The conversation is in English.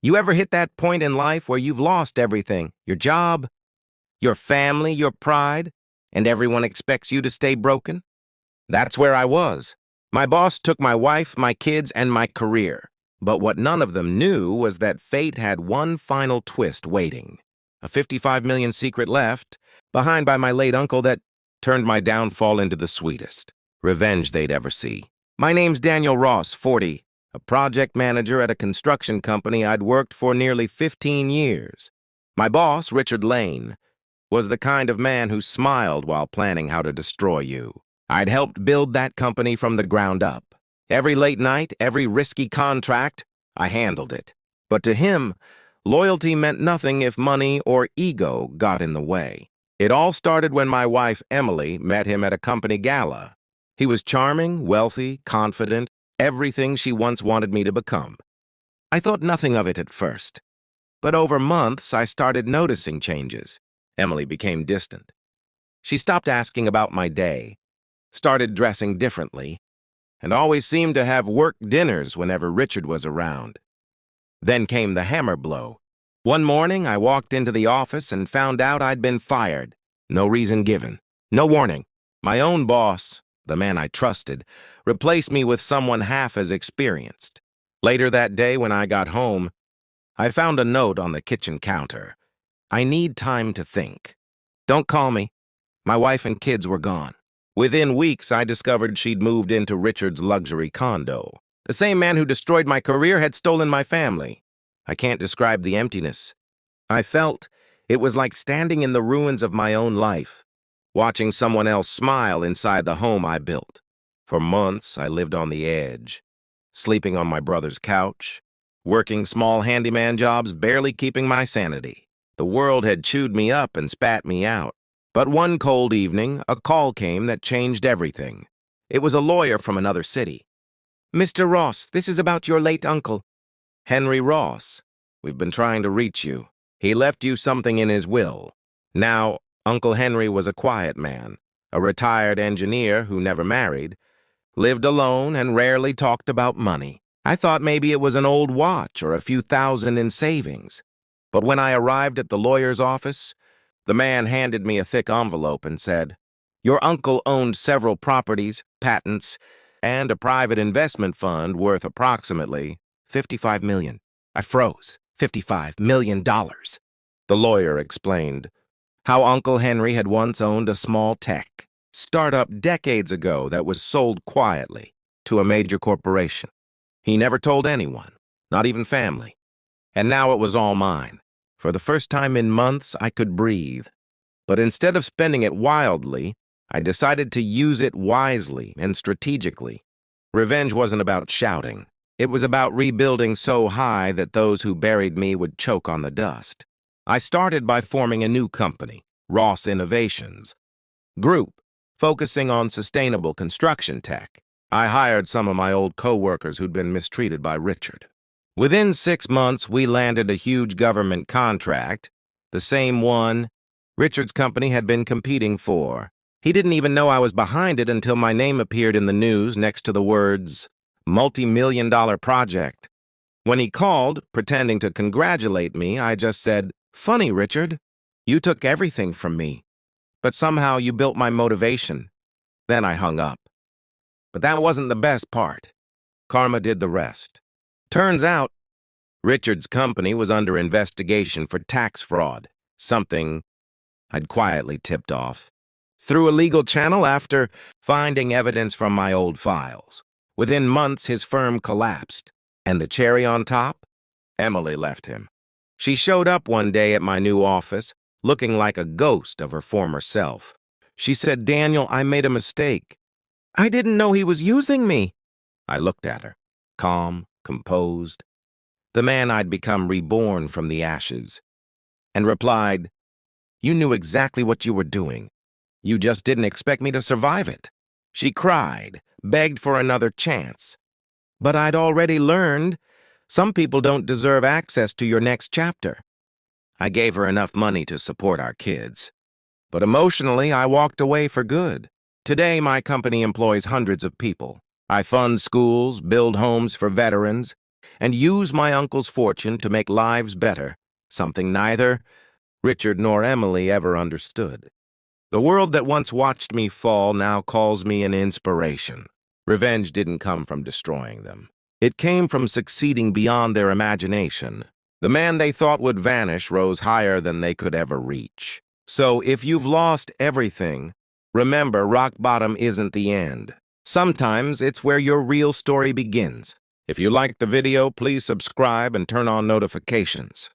You ever hit that point in life where you've lost everything? Your job, your family, your pride, and everyone expects you to stay broken? That's where I was. My boss took my wife, my kids, and my career. But what none of them knew was that fate had one final twist waiting. A 55 million secret left, behind by my late uncle that turned my downfall into the sweetest revenge they'd ever see. My name's Daniel Ross, 40, a project manager at a construction company I'd worked for nearly 15 years. My boss, Richard Lane, was the kind of man who smiled while planning how to destroy you. I'd helped build that company from the ground up. Every late night, every risky contract, I handled it. But to him, loyalty meant nothing if money or ego got in the way. It all started when my wife, Emily, met him at a company gala. He was charming, wealthy, confident, everything she once wanted me to become. I thought nothing of it at first. But over months, I started noticing changes. Emily became distant. She stopped asking about my day, started dressing differently, and always seemed to have work dinners whenever Richard was around. Then came the hammer blow. One morning, I walked into the office and found out I'd been fired. No reason given. No warning. My own boss, the man I trusted, replaced me with someone half as experienced. Later that day, when I got home, I found a note on the kitchen counter. I need time to think. Don't call me. My wife and kids were gone. Within weeks, I discovered she'd moved into Richard's luxury condo. The same man who destroyed my career had stolen my family. I can't describe the emptiness. I felt it was like standing in the ruins of my own life, watching someone else smile inside the home I built. For months, I lived on the edge, sleeping on my brother's couch, working small handyman jobs, barely keeping my sanity. The world had chewed me up and spat me out. But one cold evening, a call came that changed everything. It was a lawyer from another city. "Mr. Ross, this is about your late uncle." "Henry Ross, we've been trying to reach you. He left you something in his will." Now, Uncle Henry was a quiet man, a retired engineer who never married, lived alone, and rarely talked about money. I thought maybe it was an old watch or a few thousand in savings. But when I arrived at the lawyer's office, the man handed me a thick envelope and said, "Your uncle owned several properties, patents, and a private investment fund worth approximately $55 million. I froze. $55 million. The lawyer explained how Uncle Henry had once owned a small tech startup decades ago that was sold quietly to a major corporation. He never told anyone, not even family. And now it was all mine. For the first time in months, I could breathe. But instead of spending it wildly, I decided to use it wisely and strategically. Revenge wasn't about shouting. It was about rebuilding so high that those who buried me would choke on the dust. I started by forming a new company, Ross Innovations Group, focusing on sustainable construction tech. I hired some of my old co-workers who'd been mistreated by Richard. Within 6 months, we landed a huge government contract, the same one Richard's company had been competing for. He didn't even know I was behind it until my name appeared in the news next to the words, "multi-million-dollar project." When he called, pretending to congratulate me, I just said, "Funny, Richard. You took everything from me, but somehow you built my motivation." Then I hung up. But that wasn't the best part. Karma did the rest. Turns out, Richard's company was under investigation for tax fraud, something I'd quietly tipped off through a legal channel after finding evidence from my old files. Within months, his firm collapsed. And the cherry on top? Emily left him. She showed up one day at my new office, looking like a ghost of her former self. She said, "Daniel, I made a mistake. I didn't know he was using me." I looked at her, calm, composed, the man I'd become reborn from the ashes, and replied, "You knew exactly what you were doing. You just didn't expect me to survive it." She cried, begged for another chance. But I'd already learned some people don't deserve access to your next chapter. I gave her enough money to support our kids. But emotionally, I walked away for good. Today, my company employs hundreds of people. I fund schools, build homes for veterans, and use my uncle's fortune to make lives better, something neither Richard nor Emily ever understood. The world that once watched me fall now calls me an inspiration. Revenge didn't come from destroying them. It came from succeeding beyond their imagination. The man they thought would vanish rose higher than they could ever reach. So if you've lost everything, remember rock bottom isn't the end. Sometimes it's where your real story begins. If you liked the video, please subscribe and turn on notifications.